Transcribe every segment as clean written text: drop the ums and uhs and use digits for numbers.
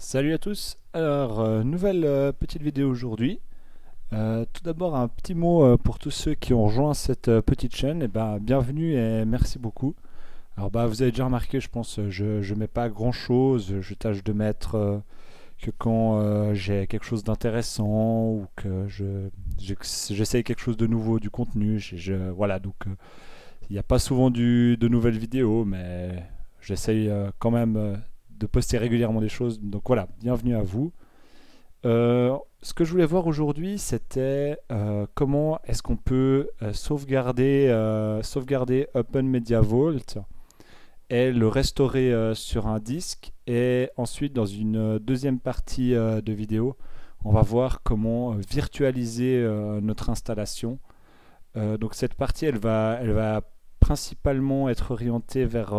Salut à tous. Alors, nouvelle petite vidéo aujourd'hui. Tout d'abord, un petit mot pour tous ceux qui ont rejoint cette petite chaîne. Bienvenue et merci beaucoup. Alors, vous avez déjà remarqué, je pense, je mets pas grand-chose. Je tâche de mettre que quand j'ai quelque chose d'intéressant ou que j'essaye quelque chose de nouveau, du contenu. Voilà, donc il n'y a pas souvent de nouvelles vidéos, mais j'essaye quand même de poster régulièrement des choses. Donc voilà, bienvenue à vous. Ce que je voulais voir aujourd'hui, c'était comment est-ce qu'on peut sauvegarder Open Media Vault et le restaurer sur un disque. Et ensuite, dans une deuxième partie de vidéo, on va voir comment virtualiser notre installation. Donc cette partie, elle va principalement être orientée vers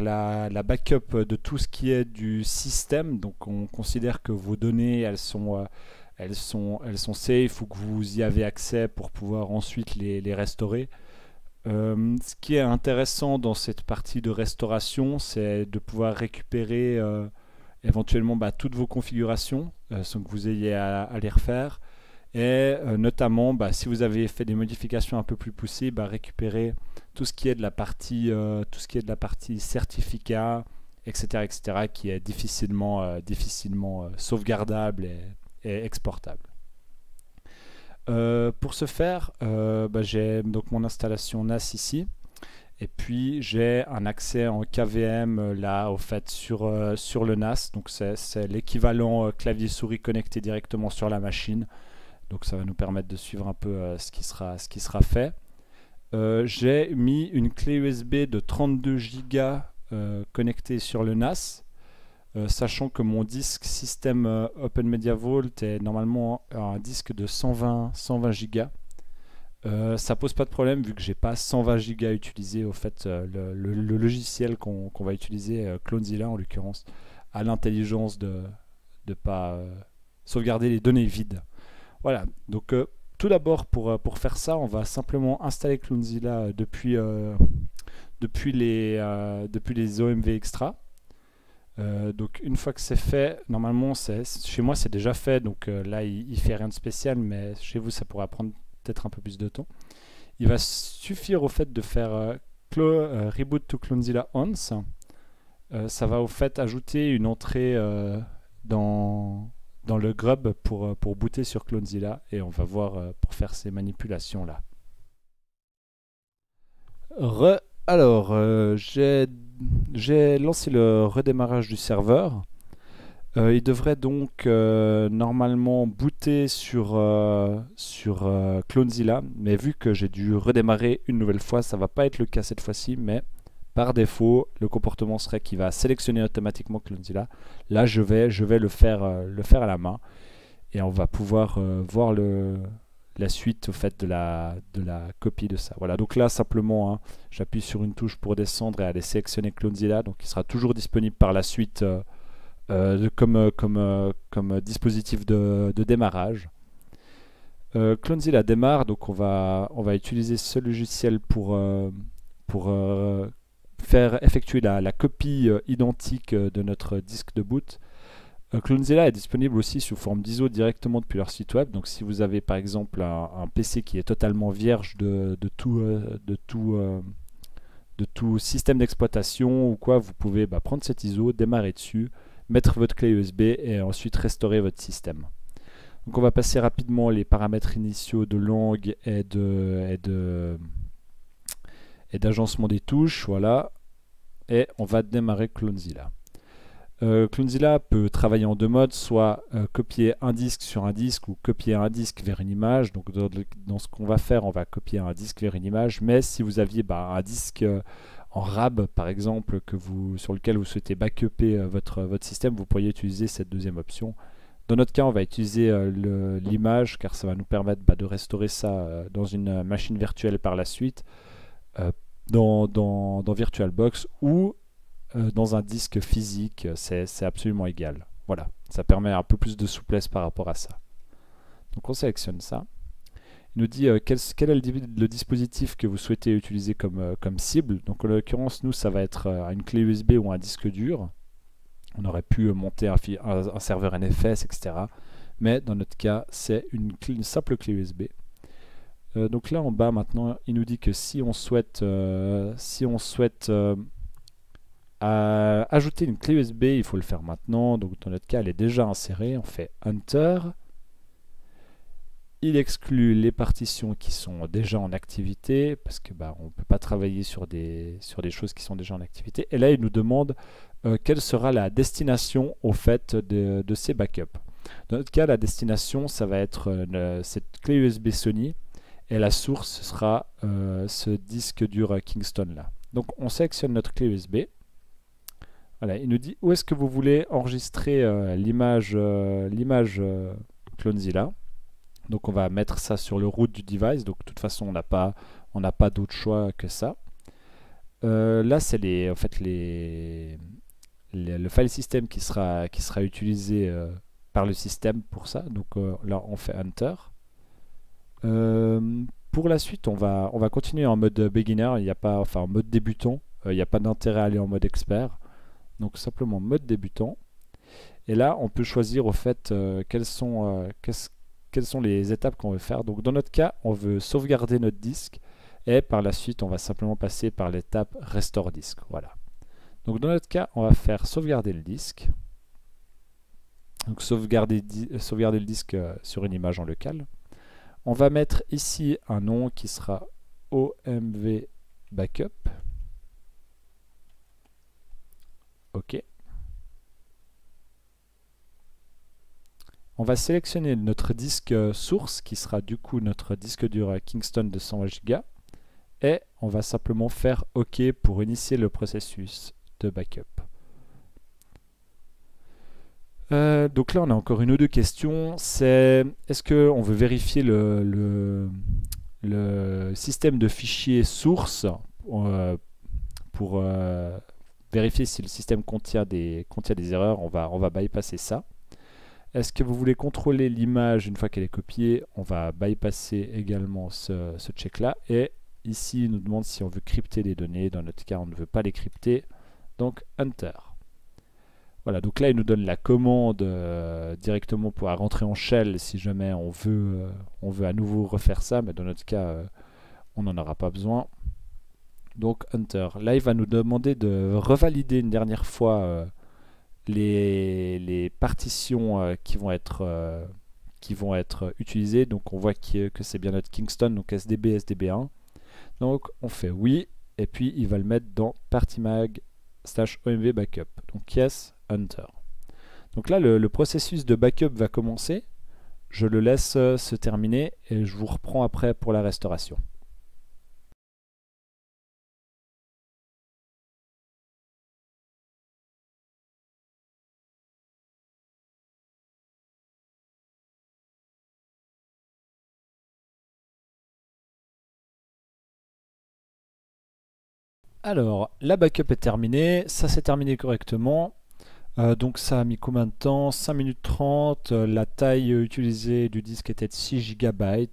la backup de tout ce qui est du système. Donc on considère que vos données, elles sont safe ou que vous y avez accès pour pouvoir ensuite les restaurer. Ce qui est intéressant dans cette partie de restauration, c'est de pouvoir récupérer éventuellement toutes vos configurations sans que vous ayez à les refaire. Et notamment, si vous avez fait des modifications un peu plus poussées, récupérer tout ce qui est de la partie certificat, etc., etc., qui est difficilement sauvegardable et exportable. Pour ce faire, j'ai donc mon installation NAS ici, et puis j'ai un accès en KVM là, au fait, sur le NAS. Donc c'est l'équivalent clavier-souris connecté directement sur la machine. Donc ça va nous permettre de suivre un peu ce qui sera fait. J'ai mis une clé USB de 32 Go connectée sur le NAS, sachant que mon disque système Open Media Vault est normalement un disque de 120 Go. Ça pose pas de problème vu que j'ai pas 120 Go à utiliser. Au fait, le logiciel qu'on va utiliser, Clonezilla en l'occurrence, a l'intelligence de ne pas sauvegarder les données vides. Voilà, donc tout d'abord pour faire ça, on va simplement installer Clonezilla depuis les OMV Extra. Donc une fois que c'est fait, normalement chez moi c'est déjà fait, donc là il fait rien de spécial, mais chez vous ça pourra prendre peut-être un peu plus de temps. Il va suffire au fait de faire reboot to Clonezilla once. Ça va au fait ajouter une entrée dans le grub pour booter sur Clonezilla, et on va voir pour faire ces manipulations là. Alors, j'ai lancé le redémarrage du serveur. Il devrait donc normalement booter sur Clonezilla, mais vu que j'ai dû redémarrer une nouvelle fois, ça va pas être le cas cette fois-ci, mais par défaut, le comportement serait qu'il va sélectionner automatiquement Clonezilla. Là, je vais le faire à la main, et on va pouvoir voir la suite au fait de la copie de ça. Voilà, donc là simplement, hein, j'appuie sur une touche pour descendre et aller sélectionner Clonezilla, donc il sera toujours disponible par la suite comme dispositif de démarrage. Clonezilla démarre, donc on va utiliser ce logiciel pour faire effectuer la copie identique de notre disque de boot. Clonezilla est disponible aussi sous forme d'ISO directement depuis leur site web. Donc si vous avez par exemple un PC qui est totalement vierge de tout système d'exploitation ou quoi, vous pouvez prendre cet ISO, démarrer dessus, mettre votre clé USB et ensuite restaurer votre système. Donc on va passer rapidement les paramètres initiaux de langue et d'agencement des touches, voilà, et on va démarrer Clonezilla. Clonezilla peut travailler en deux modes, soit copier un disque sur un disque ou copier un disque vers une image. Donc dans ce qu'on va faire, on va copier un disque vers une image, mais si vous aviez un disque en RAB par exemple sur lequel vous souhaitez backuper votre système, vous pourriez utiliser cette deuxième option. Dans notre cas, on va utiliser l'image car ça va nous permettre de restaurer ça dans une machine virtuelle par la suite, dans VirtualBox ou dans un disque physique. C'est absolument égal. Voilà, ça permet un peu plus de souplesse par rapport à ça. Donc on sélectionne ça. Il nous dit quel est le dispositif que vous souhaitez utiliser comme cible. Donc en l'occurrence, nous, ça va être une clé USB ou un disque dur. On aurait pu monter un serveur NFS, etc. Mais dans notre cas, c'est une simple clé USB. Donc là en bas maintenant, il nous dit que si on souhaite, ajouter une clé USB, il faut le faire maintenant. Donc dans notre cas, elle est déjà insérée. On fait Enter. Il exclut les partitions qui sont déjà en activité parce que on ne peut pas travailler sur des choses qui sont déjà en activité. Et là, il nous demande quelle sera la destination au fait de ces backups. Dans notre cas, la destination, ça va être cette clé USB Sony et la source sera ce disque dur Kingston là. Donc on sélectionne notre clé USB. Voilà, il nous dit où est-ce que vous voulez enregistrer l'image Clonezilla. Donc on va mettre ça sur le root du device. Donc de toute façon on n'a pas d'autre choix que ça. Là c'est le file system qui sera utilisé par le système pour ça. Donc là on fait Enter. Pour la suite on va continuer en mode beginner. Il n'y a pas, enfin en mode débutant. Il n'y a pas d'intérêt à aller en mode expert. Donc simplement mode débutant. Et là on peut choisir au fait quelles sont les étapes qu'on veut faire. Donc dans notre cas, on veut sauvegarder notre disque et par la suite, on va simplement passer par l'étape Restore Disk. Voilà. Donc dans notre cas, on va faire sauvegarder le disque. Donc sauvegarder le disque sur une image en local. On va mettre ici un nom qui sera OMV Backup. OK. On va sélectionner notre disque source qui sera du coup notre disque dur Kingston de 100 Go et on va simplement faire OK pour initier le processus de backup. Donc là on a encore une ou deux questions. C'est est-ce qu'on veut vérifier le système de fichiers source pour vérifier si le système contient des erreurs. On va bypasser ça. Est-ce que vous voulez contrôler l'image une fois qu'elle est copiée? On va bypasser également ce check-là. Et ici, il nous demande si on veut crypter les données. Dans notre cas, on ne veut pas les crypter. Donc, Enter. Voilà, donc là, il nous donne la commande directement pour rentrer en shell si jamais on veut à nouveau refaire ça. Mais dans notre cas, on n'en aura pas besoin. Donc, Enter. Là, il va nous demander de revalider une dernière fois les partitions qui vont être utilisées. Donc on voit que c'est bien notre Kingston, donc SDB, SDB1. Donc on fait oui, et puis il va le mettre dans partymag/omv backup. Donc yes, Enter. Donc là le processus de backup va commencer. Je le laisse se terminer et je vous reprends après pour la restauration. Alors, la backup est terminée, ça s'est terminé correctement. Donc ça a mis combien de temps? 5 minutes 30, la taille utilisée du disque était de 6 GB.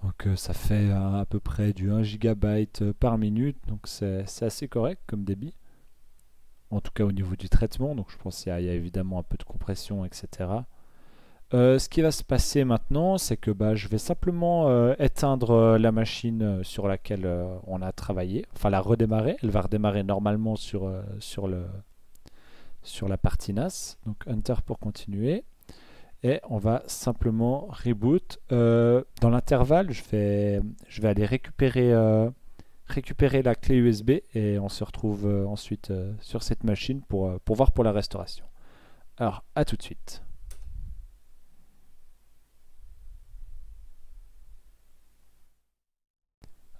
Donc ça fait à peu près du 1 GB par minute, donc c'est assez correct comme débit. En tout cas au niveau du traitement, donc je pense qu'il y a évidemment un peu de compression, etc. Ce qui va se passer maintenant, c'est que je vais simplement éteindre la machine sur laquelle on a travaillé, enfin la redémarrer. Elle va redémarrer normalement sur la partie NAS. Donc Enter pour continuer. Et on va simplement reboot. Dans l'intervalle, je vais aller récupérer la clé USB et on se retrouve ensuite sur cette machine pour voir pour la restauration. Alors, à tout de suite.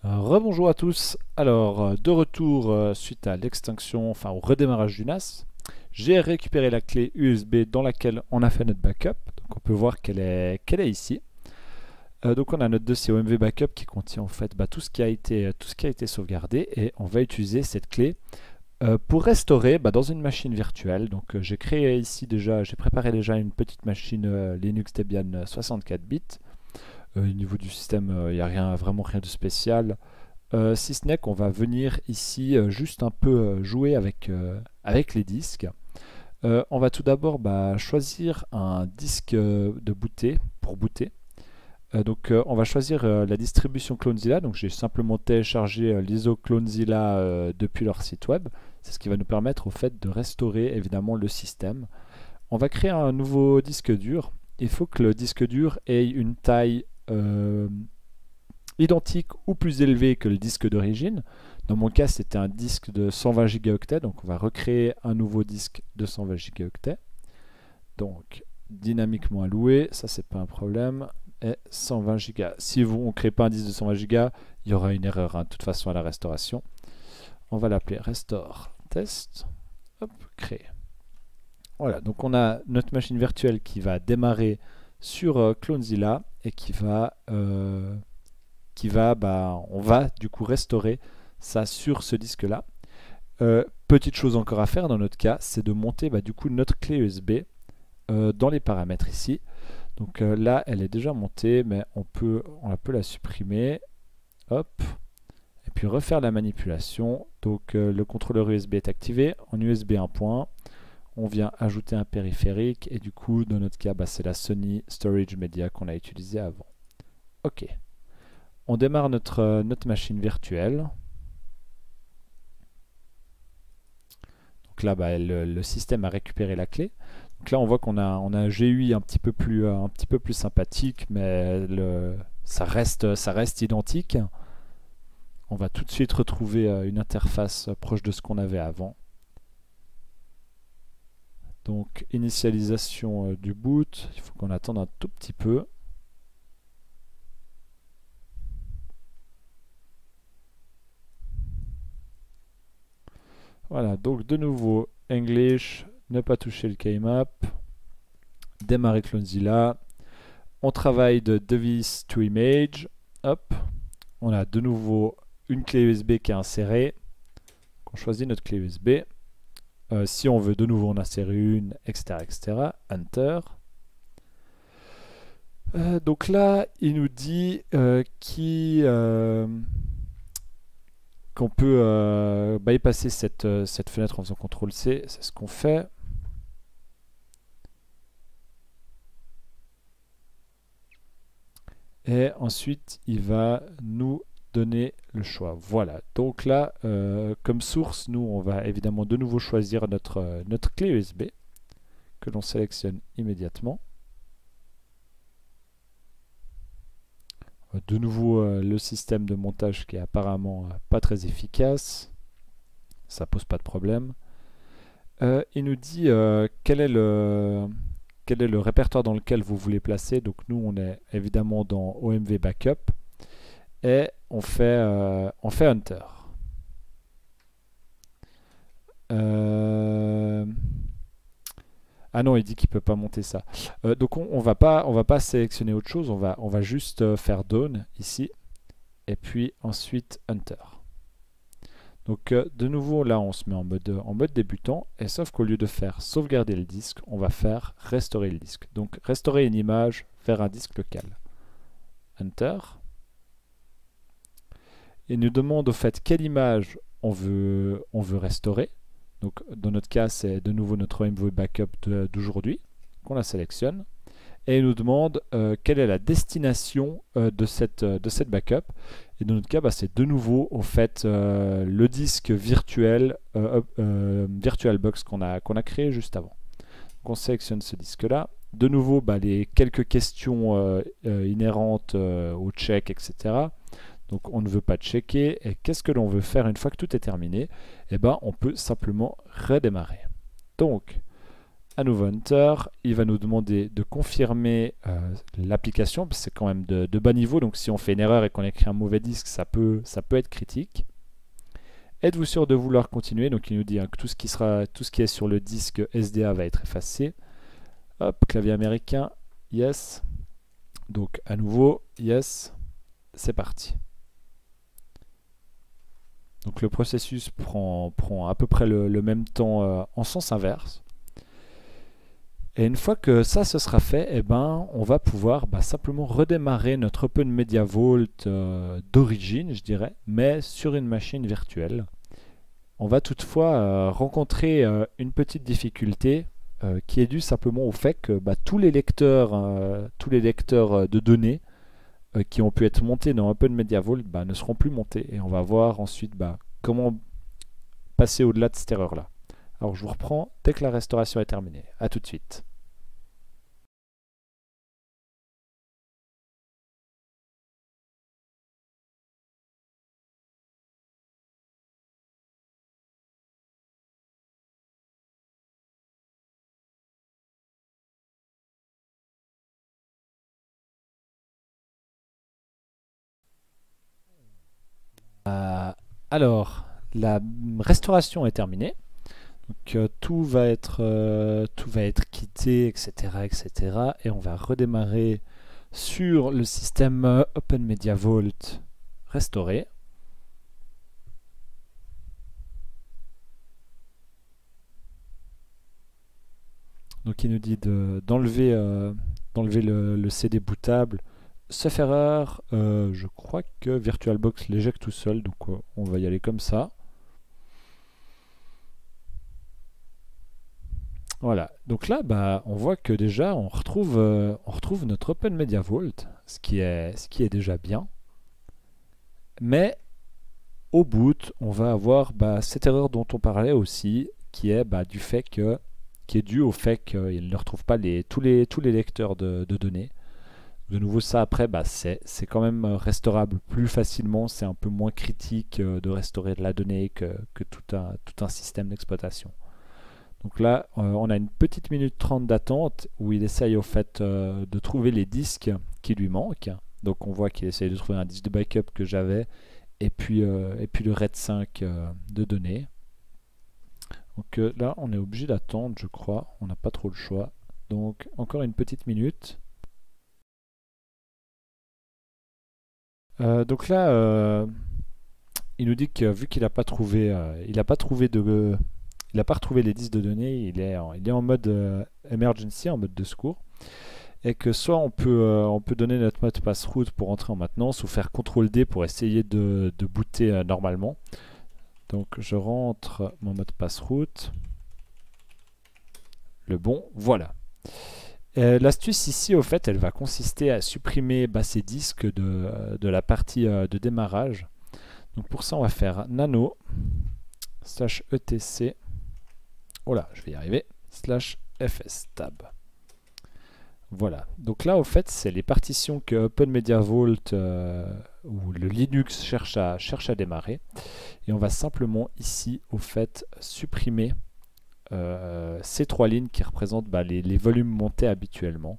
Rebonjour à tous. Alors, de retour suite à l'extinction, enfin au redémarrage du NAS, j'ai récupéré la clé USB dans laquelle on a fait notre backup. Donc on peut voir qu'elle est ici. Donc on a notre dossier OMV Backup qui contient en fait tout ce qui a été sauvegardé et on va utiliser cette clé pour restaurer dans une machine virtuelle. Donc j'ai préparé déjà une petite machine Linux Debian 64 bits. Au niveau du système, il n'y a vraiment rien de spécial. Si ce n'est qu'on va venir ici juste un peu jouer avec les disques. On va tout d'abord choisir un disque de booter pour booter. On va choisir la distribution Clonezilla. Donc j'ai simplement téléchargé l'ISO Clonezilla depuis leur site web. C'est ce qui va nous permettre au fait de restaurer évidemment le système. On va créer un nouveau disque dur. Il faut que le disque dur ait une taille identique ou plus élevée que le disque d'origine. Dans mon cas, c'était un disque de 120 Go, donc on va recréer un nouveau disque de 120 Go. Donc, dynamiquement alloué, ça c'est pas un problème, et 120 Go. Si on ne crée pas un disque de 120 Go, il y aura une erreur, de toute façon, à la restauration. On va l'appeler restore test, hop, créer. Voilà, donc on a notre machine virtuelle qui va démarrer sur Clonezilla et on va du coup restaurer ça sur ce disque là. Petite chose encore à faire dans notre cas, c'est de monter du coup notre clé USB dans les paramètres ici. Donc là elle est déjà montée, mais on peut la supprimer, hop, et puis refaire la manipulation. Donc le contrôleur USB est activé en USB 1 point. On vient ajouter un périphérique et du coup dans notre cas c'est la Sony Storage Media qu'on a utilisé avant. Ok, on démarre notre machine virtuelle. Donc là le système a récupéré la clé. Donc là on voit qu'on a un GUI un petit peu plus sympathique, mais ça reste identique. On va tout de suite retrouver une interface proche de ce qu'on avait avant. Donc initialisation du boot, il faut qu'on attende un tout petit peu. Voilà, donc de nouveau English, ne pas toucher le keymap, démarrer Clonezilla, on travaille de device to image, hop, on a de nouveau une clé USB qui est insérée, on choisit notre clé USB. Si on veut de nouveau en insérer une, etc. Enter. Donc là, il nous dit qu'on peut bypasser cette fenêtre en faisant CTRL-C. C'est ce qu'on fait. Et ensuite, il va nous donner le choix. Voilà, donc là comme source, nous on va évidemment de nouveau choisir notre clé USB que l'on sélectionne immédiatement. De nouveau le système de montage qui est apparemment pas très efficace, ça pose pas de problème. Il nous dit quel est le répertoire dans lequel vous voulez placer. Donc nous on est évidemment dans OMV Backup. Et on fait Enter. Ah non, il dit qu'il ne peut pas monter ça. Donc on va pas sélectionner autre chose, on va juste faire Down ici, et puis ensuite Enter. Donc de nouveau là on se met en mode débutant, et sauf qu'au lieu de faire sauvegarder le disque, on va faire restaurer le disque. Donc restaurer une image vers un disque local. Enter. Il nous demande au fait quelle image on veut restaurer. Donc dans notre cas c'est de nouveau notre OMV Backup d'aujourd'hui qu'on la sélectionne. Et il nous demande quelle est la destination de cette backup. Et dans notre cas c'est de nouveau au fait le disque virtuel VirtualBox qu'on a créé juste avant. Donc on sélectionne ce disque là. De nouveau les quelques questions inhérentes au check, etc. Donc on ne veut pas checker. Et qu'est-ce que l'on veut faire une fois que tout est terminé? Eh ben, on peut simplement redémarrer. Donc, à nouveau Enter, il va nous demander de confirmer l'application, parce que c'est quand même de bas niveau. Donc si on fait une erreur et qu'on écrit un mauvais disque, ça peut être critique. Êtes-vous sûr de vouloir continuer? Donc il nous dit que tout ce qui est sur le disque SDA va être effacé. Hop, clavier américain, yes. Donc à nouveau, yes. C'est parti. Donc le processus prend à peu près le même temps en sens inverse. Et une fois que ça se sera fait, eh ben, on va pouvoir simplement redémarrer notre Open Media Vault d'origine, je dirais, mais sur une machine virtuelle. On va toutefois rencontrer une petite difficulté qui est dû simplement au fait que bah, tous les lecteurs de données qui ont pu être montés dans Open Media Vault bah, ne seront plus montés. Et on va voir ensuite bah, comment passer au-delà de cette erreur-là. Alors je vous reprends dès que la restauration est terminée. A tout de suite. Euh, alors, la restauration est terminée. Donc tout va être quitté, etc., etc. Et on va redémarrer sur le système Open Media Vault restauré. Donc il nous dit d'enlever le CD bootable. Sauf erreur, je crois que VirtualBox l'éjecte tout seul, donc on va y aller comme ça. Voilà, donc là bah, on voit que déjà on retrouve notre Open Media Vault, ce qui est déjà bien. Mais au boot, on va avoir bah, cette erreur dont on parlait aussi, qui est bah, qui est due au fait qu'il ne retrouve pas tous les lecteurs de données. De nouveau, ça après, bah, c'est quand même restaurable plus facilement, c'est un peu moins critique de restaurer de la donnée que tout un système d'exploitation. Donc là, on a une petite minute 30 d'attente où il essaye au fait de trouver les disques qui lui manquent. Donc on voit qu'il essaye de trouver un disque de backup que j'avais et puis le RAID 5 de données. Donc là, on est obligé d'attendre, je crois. On n'a pas trop le choix. Donc encore une petite minute. Donc là, il nous dit que vu qu'il n'a pas trouvé, il n'a pas retrouvé les disques de données, il est en mode emergency, en mode de secours, et que soit on peut donner notre mot de passe root pour entrer en maintenance, ou faire CTRL-D pour essayer de booter normalement. Donc je rentre mon mot de passe root, le bon, voilà. L'astuce ici, au fait, elle va consister à supprimer bah, ces disques de la partie de démarrage. Donc pour ça, on va faire nano /etc. Oh là, je vais y arriver. /fstab. Voilà. Donc là, au fait, c'est les partitions que Open Media Vault ou le Linux cherche à démarrer. Et on va simplement ici, au fait, supprimer ces trois lignes qui représentent bah, les volumes montés habituellement.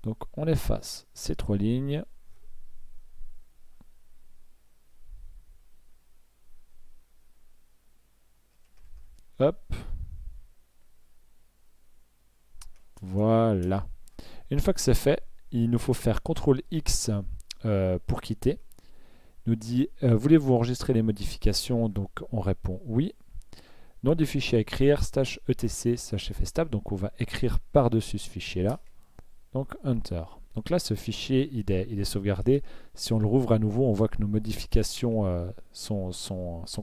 Donc on efface ces trois lignes. Hop. Voilà. Une fois que c'est fait, il nous faut faire CTRL X pour quitter. Il nous dit voulez-vous enregistrer les modifications? Donc on répond oui. Nom du fichier à écrire, /etc/fstab. Donc on va écrire par-dessus ce fichier-là. Donc Enter. Donc là, ce fichier, il est sauvegardé. Si on le rouvre à nouveau, on voit que nos modifications sont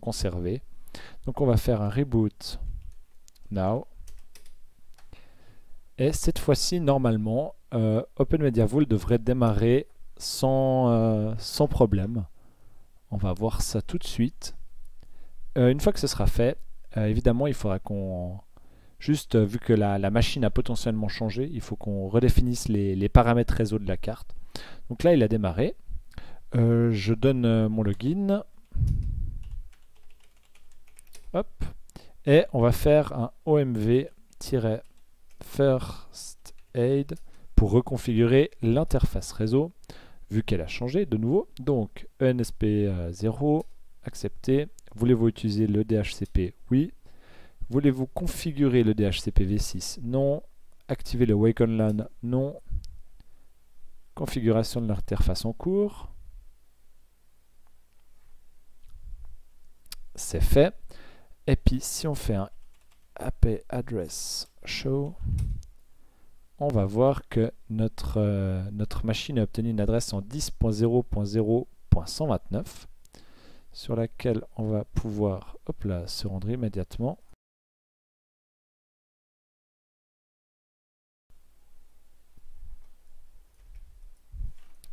conservées. Donc on va faire un reboot now. Et cette fois-ci, normalement, Open Media Vault devrait démarrer sans problème. On va voir ça tout de suite. Une fois que ce sera fait, évidemment, il faudra qu'on... Juste, vu que la machine a potentiellement changé, il faut qu'on redéfinisse les paramètres réseau de la carte. Donc là, il a démarré. Je donne mon login. Hop. Et on va faire un omv-first aid pour reconfigurer l'interface réseau, vu qu'elle a changé de nouveau. Donc, ENSP0, accepter. Voulez-vous utiliser le DHCP? Oui. Voulez-vous configurer le DHCP v6? Non. Activer le Wake on LAN? Non. Configuration de l'interface en cours. C'est fait. Et puis si on fait un IP address show, on va voir que notre machine a obtenu une adresse en 10.0.0.129 sur laquelle on va pouvoir hop là, se rendre immédiatement.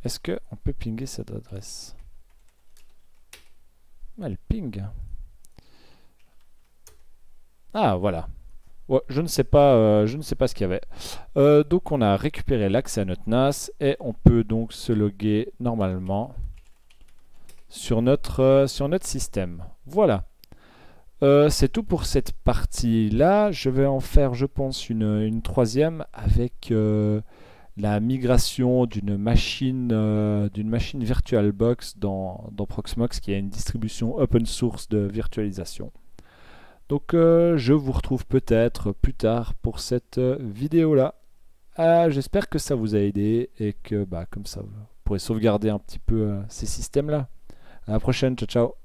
Est-ce qu'on peut pinguer cette adresse? Elle ping. Ah, voilà. Ouais, je ne sais pas, ce qu'il y avait. Donc on a récupéré l'accès à notre NAS et on peut donc se loguer normalement sur notre système. Voilà. C'est tout pour cette partie-là. Je vais en faire, je pense, une troisième avec la migration d'une machine VirtualBox dans Proxmox, qui est une distribution open source de virtualisation. Donc je vous retrouve peut-être plus tard pour cette vidéo-là. J'espère que ça vous a aidé et que comme ça vous pourrez sauvegarder un petit peu ces systèmes-là. À la prochaine, ciao ciao.